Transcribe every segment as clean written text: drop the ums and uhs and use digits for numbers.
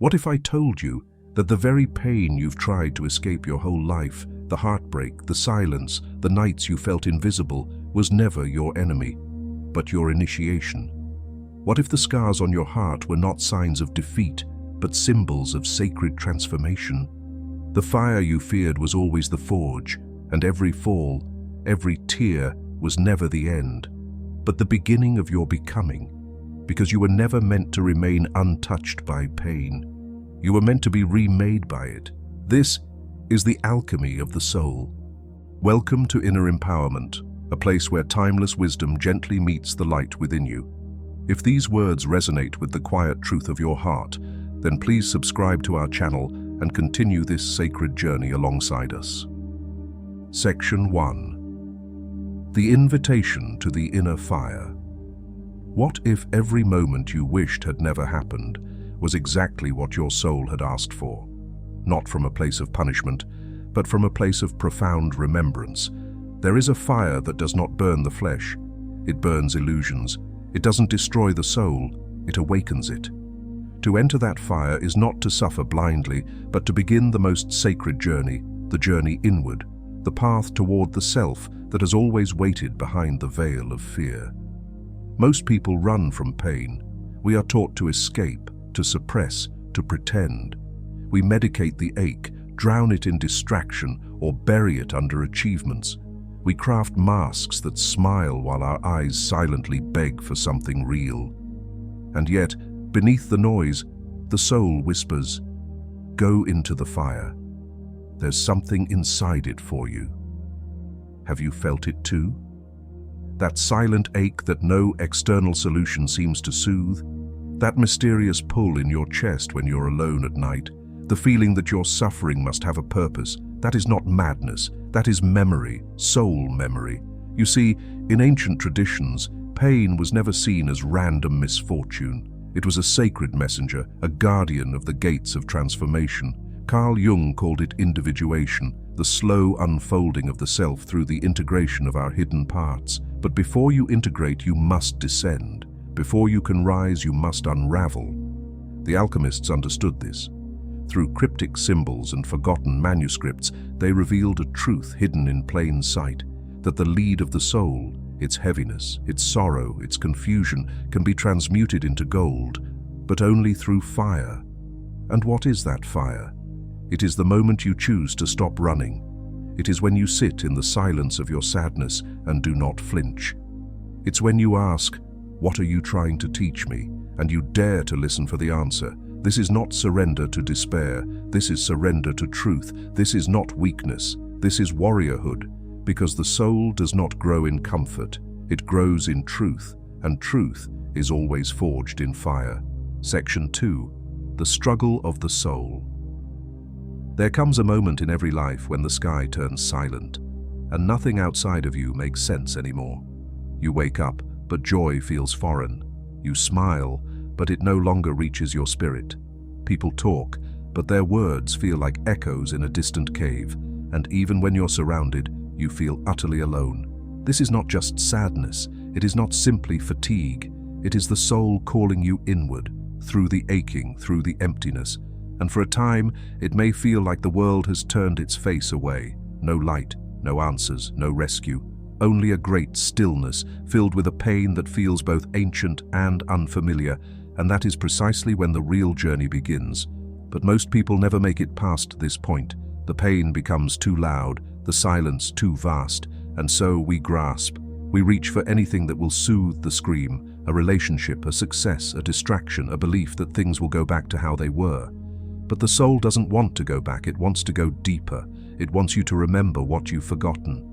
What if I told you that the very pain you've tried to escape your whole life, the heartbreak, the silence, the nights you felt invisible, was never your enemy, but your initiation? What if the scars on your heart were not signs of defeat, but symbols of sacred transformation? The fire you feared was always the forge, and every fall, every tear was never the end, but the beginning of your becoming, because you were never meant to remain untouched by pain. You were meant to be remade by it. This is the alchemy of the soul. Welcome to Inner Empowerment, a place where timeless wisdom gently meets the light within you. If these words resonate with the quiet truth of your heart, then please subscribe to our channel and continue this sacred journey alongside us. Section 1. The Invitation to the Inner Fire. What if every moment you wished had never happened was exactly what your soul had asked for? Not from a place of punishment, but from a place of profound remembrance. There is a fire that does not burn the flesh. It burns illusions. It doesn't destroy the soul, it awakens it. To enter that fire is not to suffer blindly, but to begin the most sacred journey, the journey inward, the path toward the self that has always waited behind the veil of fear. Most people run from pain. We are taught to escape, to suppress, to pretend. We medicate the ache, drown it in distraction, or bury it under achievements. We craft masks that smile while our eyes silently beg for something real. And yet, beneath the noise, the soul whispers, "Go into the fire. There's something inside it for you." Have you felt it too? That silent ache that no external solution seems to soothe? That mysterious pull in your chest when you're alone at night? The feeling that your suffering must have a purpose? That is not madness, that is memory, soul memory. You see, in ancient traditions, pain was never seen as random misfortune. It was a sacred messenger, a guardian of the gates of transformation. Carl Jung called it individuation, the slow unfolding of the self through the integration of our hidden parts. But before you integrate, you must descend. Before you can rise, you must unravel. The alchemists understood this. Through cryptic symbols and forgotten manuscripts, they revealed a truth hidden in plain sight, that the lead of the soul, its heaviness, its sorrow, its confusion, can be transmuted into gold, but only through fire. And what is that fire? It is the moment you choose to stop running. It is when you sit in the silence of your sadness and do not flinch. It's when you ask, "What are you trying to teach me?" and you dare to listen for the answer. This is not surrender to despair. This is surrender to truth. This is not weakness. This is warriorhood, because the soul does not grow in comfort. It grows in truth, and truth is always forged in fire. Section 2. The Struggle of the Soul. There comes a moment in every life when the sky turns silent, and nothing outside of you makes sense anymore. You wake up, but joy feels foreign. You smile, but it no longer reaches your spirit. People talk, but their words feel like echoes in a distant cave, and even when you're surrounded, you feel utterly alone. This is not just sadness. It is not simply fatigue. It is the soul calling you inward, through the aching, through the emptiness. And for a time, it may feel like the world has turned its face away. No light, no answers, no rescue. Only a great stillness, filled with a pain that feels both ancient and unfamiliar. And that is precisely when the real journey begins. But most people never make it past this point. The pain becomes too loud, the silence too vast, and so we grasp. We reach for anything that will soothe the scream, a relationship, a success, a distraction, a belief that things will go back to how they were. But the soul doesn't want to go back, it wants to go deeper. It wants you to remember what you've forgotten.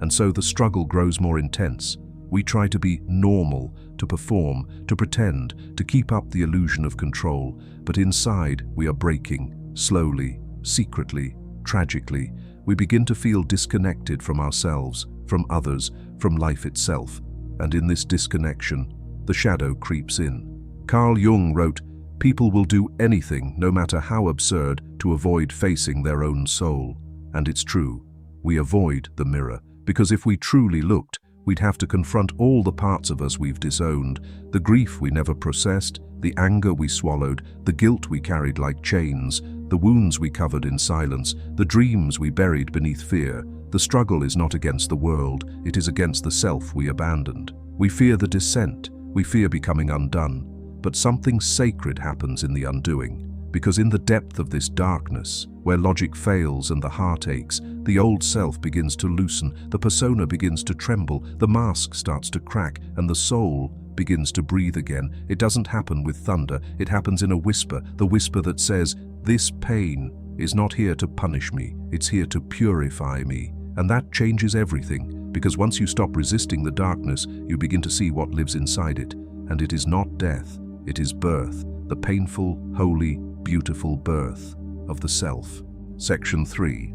And so the struggle grows more intense. We try to be normal, to perform, to pretend, to keep up the illusion of control. But inside, we are breaking, slowly, secretly, tragically. We begin to feel disconnected from ourselves, from others, from life itself. And in this disconnection, the shadow creeps in. Carl Jung wrote, "People will do anything, no matter how absurd, to avoid facing their own soul." And it's true. We avoid the mirror, because if we truly looked, We'd have to confront all the parts of us we've disowned, the grief we never processed, the anger we swallowed, the guilt we carried like chains, the wounds we covered in silence, the dreams we buried beneath fear. The struggle is not against the world, it is against the self we abandoned. We fear the descent, we fear becoming undone. But something sacred happens in the undoing, because in the depth of this darkness, where logic fails and the heart aches, the old self begins to loosen, the persona begins to tremble, the mask starts to crack, and the soul begins to breathe again. It doesn't happen with thunder, it happens in a whisper, the whisper that says, "This pain is not here to punish me, it's here to purify me." And that changes everything, because once you stop resisting the darkness, you begin to see what lives inside it. And it is not death, it is birth, the painful, holy, beautiful birth of the self. Section 3.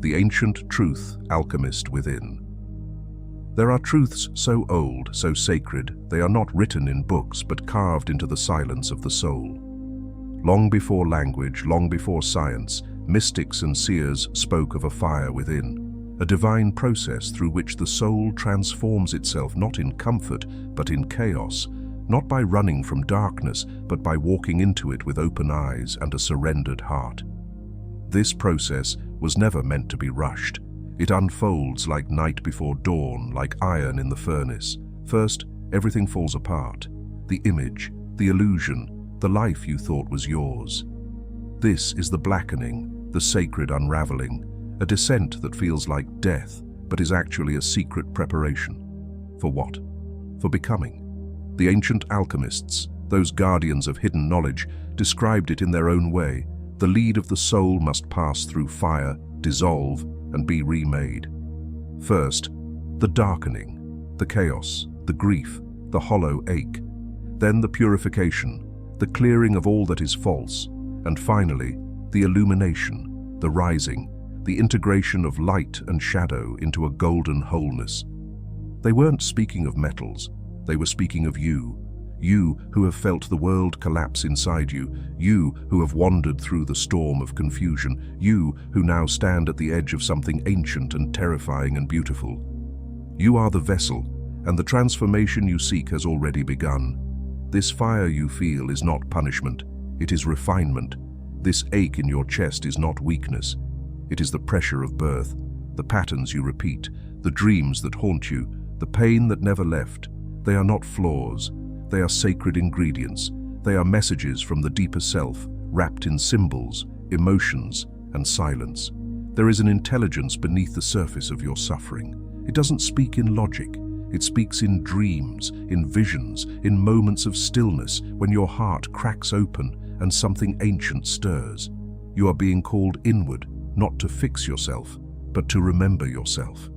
The Ancient Truth Alchemist Within. There are truths so old, so sacred, they are not written in books but carved into the silence of the soul. Long before language, long before science, mystics and seers spoke of a fire within, a divine process through which the soul transforms itself not in comfort but in chaos, not by running from darkness, but by walking into it with open eyes and a surrendered heart. This process was never meant to be rushed. It unfolds like night before dawn, like iron in the furnace. First, everything falls apart. The image, the illusion, the life you thought was yours. This is the blackening, the sacred unraveling, a descent that feels like death, but is actually a secret preparation. For what? For becoming. The ancient alchemists, those guardians of hidden knowledge, described it in their own way. The lead of the soul must pass through fire, dissolve, and be remade. First, the darkening, the chaos, the grief, the hollow ache. Then the purification, the clearing of all that is false. And finally, the illumination, the rising, the integration of light and shadow into a golden wholeness. They weren't speaking of metals. They were speaking of you. You who have felt the world collapse inside you. You who have wandered through the storm of confusion. You who now stand at the edge of something ancient and terrifying and beautiful. You are the vessel, and the transformation you seek has already begun. This fire you feel is not punishment. It is refinement. This ache in your chest is not weakness. It is the pressure of birth, the patterns you repeat, the dreams that haunt you, the pain that never left. They are not flaws. They are sacred ingredients. They are messages from the deeper self, wrapped in symbols, emotions, and silence. There is an intelligence beneath the surface of your suffering. It doesn't speak in logic. It speaks in dreams, in visions, in moments of stillness, when your heart cracks open and something ancient stirs. You are being called inward, not to fix yourself, but to remember yourself.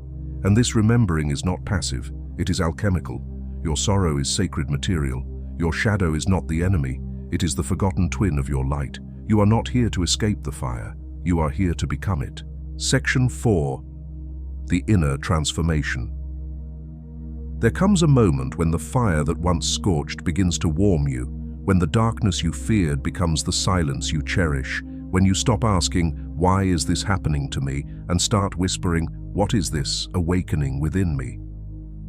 And this remembering is not passive, it is alchemical. Your sorrow is sacred material. Your shadow is not the enemy. It is the forgotten twin of your light. You are not here to escape the fire. You are here to become it. Section 4. The Inner Transformation. There comes a moment when the fire that once scorched begins to warm you, when the darkness you feared becomes the silence you cherish, when you stop asking, "Why is this happening to me?" and start whispering, "What is this awakening within me?"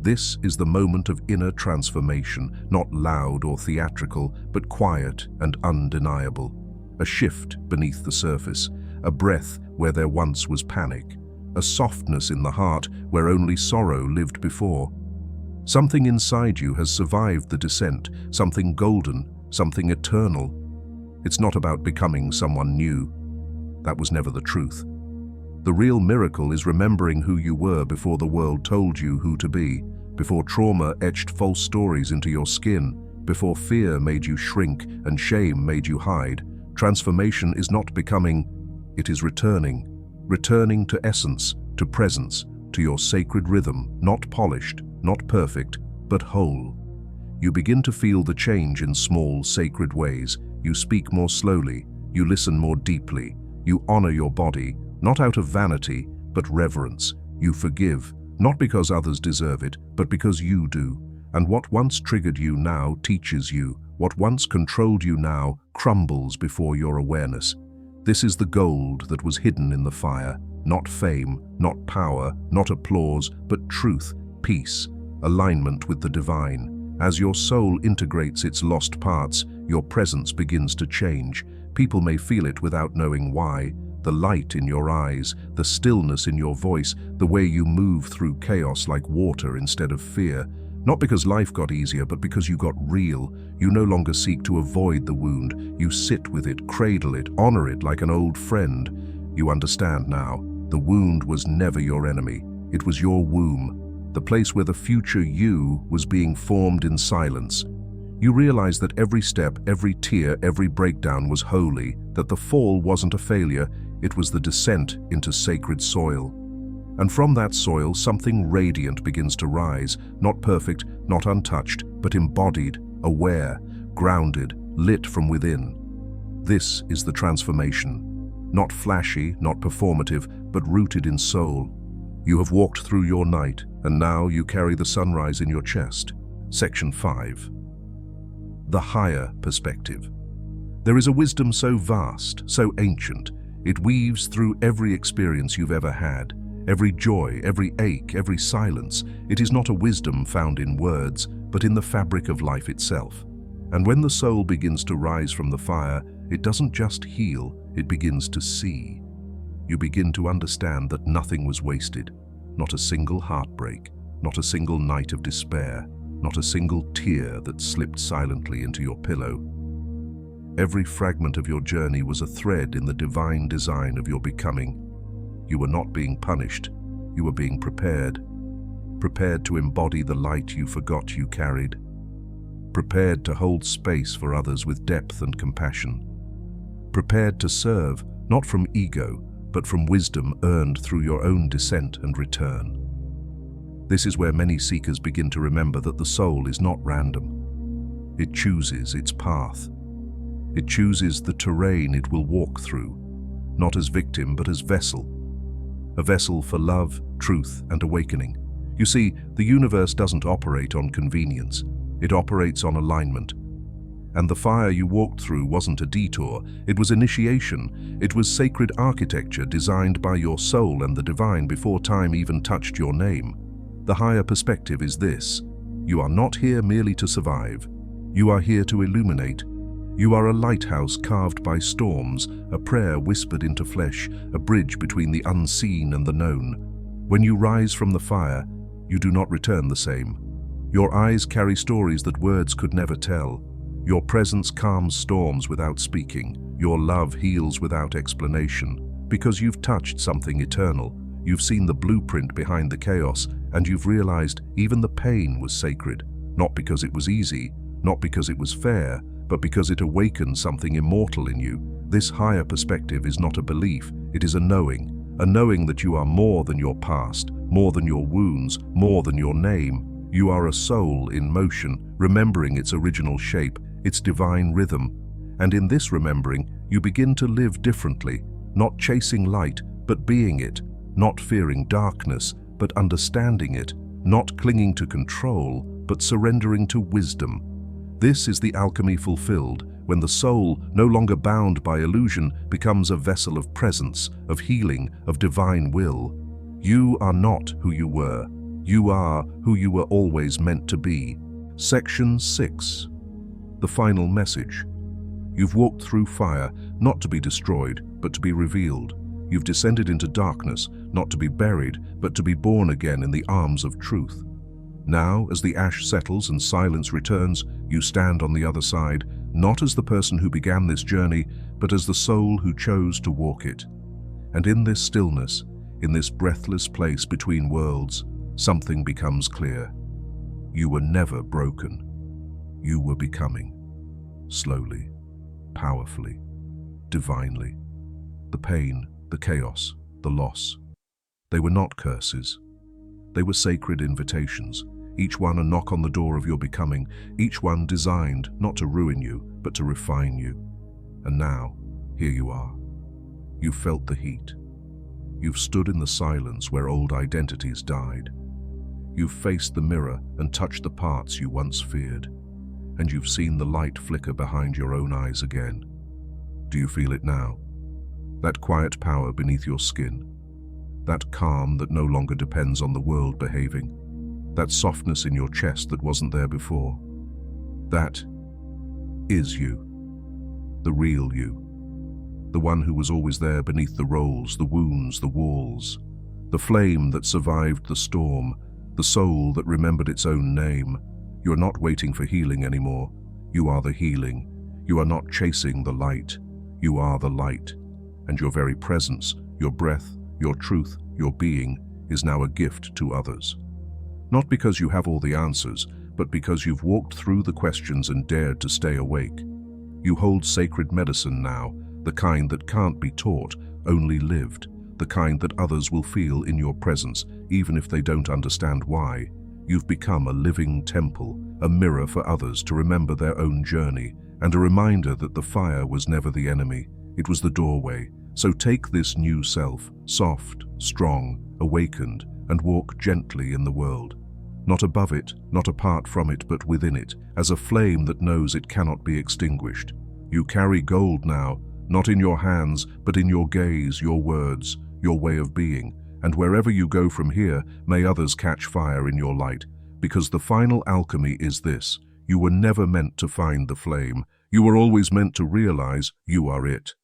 This is the moment of inner transformation, not loud or theatrical, but quiet and undeniable. A shift beneath the surface, a breath where there once was panic, a softness in the heart where only sorrow lived before. Something inside you has survived the descent, something golden, something eternal. It's not about becoming someone new. That was never the truth. The real miracle is remembering who you were before the world told you who to be, before trauma etched false stories into your skin, before fear made you shrink and shame made you hide. Transformation is not becoming, it is returning. Returning to essence, to presence, to your sacred rhythm, not polished, not perfect, but whole. You begin to feel the change in small, sacred ways. You speak more slowly, you listen more deeply, you honor your body, not out of vanity, but reverence. You forgive, not because others deserve it, but because you do. And what once triggered you now teaches you. What once controlled you now crumbles before your awareness. This is the gold that was hidden in the fire. Not fame, not power, not applause, but truth. peace, alignment with the divine. As your soul integrates its lost parts, your presence begins to change. People may feel it without knowing why. The light in your eyes, the stillness in your voice, the way you move through chaos like water instead of fear. Not because life got easier, but because you got real. You no longer seek to avoid the wound. You sit with it, cradle it, honor it like an old friend. You understand now. The wound was never your enemy. It was your womb, the place where the future you was being formed in silence. You realized that every step, every tear, every breakdown was holy, that the fall wasn't a failure, it was the descent into sacred soil. And from that soil, something radiant begins to rise, not perfect, not untouched, but embodied, aware, grounded, lit from within. This is the transformation. Not flashy, not performative, but rooted in soul. You have walked through your night, and now you carry the sunrise in your chest. Section 5. The higher perspective. There is a wisdom so vast, so ancient, it weaves through every experience you've ever had. Every joy, every ache, every silence. It is not a wisdom found in words, but in the fabric of life itself. And when the soul begins to rise from the fire, it doesn't just heal, it begins to see. You begin to understand that nothing was wasted. Not a single heartbreak, not a single night of despair, not a single tear that slipped silently into your pillow. Every fragment of your journey was a thread in the divine design of your becoming. You were not being punished, you were being prepared. Prepared to embody the light you forgot you carried. Prepared to hold space for others with depth and compassion. Prepared to serve, not from ego, but from wisdom earned through your own descent and return. This is where many seekers begin to remember that the soul is not random. It chooses its path. It chooses the terrain it will walk through, not as victim but as vessel. A vessel for love, truth, and awakening. You see, the universe doesn't operate on convenience. It operates on alignment. And the fire you walked through wasn't a detour. It was initiation. It was sacred architecture designed by your soul and the divine before time even touched your name. The higher perspective is this. You are not here merely to survive. You are here to illuminate. You are a lighthouse carved by storms, a prayer whispered into flesh, a bridge between the unseen and the known. When you rise from the fire, you do not return the same. Your eyes carry stories that words could never tell. Your presence calms storms without speaking. Your love heals without explanation. Because you've touched something eternal. You've seen the blueprint behind the chaos, and you've realized even the pain was sacred. Not because it was easy, not because it was fair, but because it awakened something immortal in you. This higher perspective is not a belief, it is a knowing that you are more than your past, more than your wounds, more than your name. You are a soul in motion, remembering its original shape, its divine rhythm. And in this remembering, you begin to live differently, not chasing light, but being it, not fearing darkness, but understanding it, not clinging to control, but surrendering to wisdom. This is the alchemy fulfilled, when the soul, no longer bound by illusion, becomes a vessel of presence, of healing, of divine will. You are not who you were. You are who you were always meant to be. Section 6. The final message. You've walked through fire, not to be destroyed, but to be revealed. You've descended into darkness, not to be buried, but to be born again in the arms of truth. Now, as the ash settles and silence returns, you stand on the other side, not as the person who began this journey, but as the soul who chose to walk it. And in this stillness, in this breathless place between worlds, something becomes clear. You were never broken. You were becoming. Slowly, powerfully, divinely. The pain, the chaos, the loss. They were not curses. They were sacred invitations, each one a knock on the door of your becoming, each one designed not to ruin you, but to refine you. And now, here you are. You've felt the heat. You've stood in the silence where old identities died. You've faced the mirror and touched the parts you once feared. And you've seen the light flicker behind your own eyes again. Do you feel it now? That quiet power beneath your skin. That calm that no longer depends on the world behaving. that softness in your chest that wasn't there before. That is you, the real you, the one who was always there beneath the roles, the wounds, the walls, the flame that survived the storm, the soul that remembered its own name. You are not waiting for healing anymore. You are the healing. You are not chasing the light. You are the light. And your very presence, your breath, your truth, your being is now a gift to others. Not because you have all the answers, but because you've walked through the questions and dared to stay awake. You hold sacred medicine now, the kind that can't be taught, only lived, the kind that others will feel in your presence, even if they don't understand why. You've become a living temple, a mirror for others to remember their own journey, and a reminder that the fire was never the enemy, it was the doorway. So take this new self, soft, strong, awakened, and walk gently in the world. Not above it, not apart from it, but within it, as a flame that knows it cannot be extinguished. You carry gold now, not in your hands, but in your gaze, your words, your way of being. And wherever you go from here, may others catch fire in your light. Because the final alchemy is this: you were never meant to find the flame. You were always meant to realize you are it.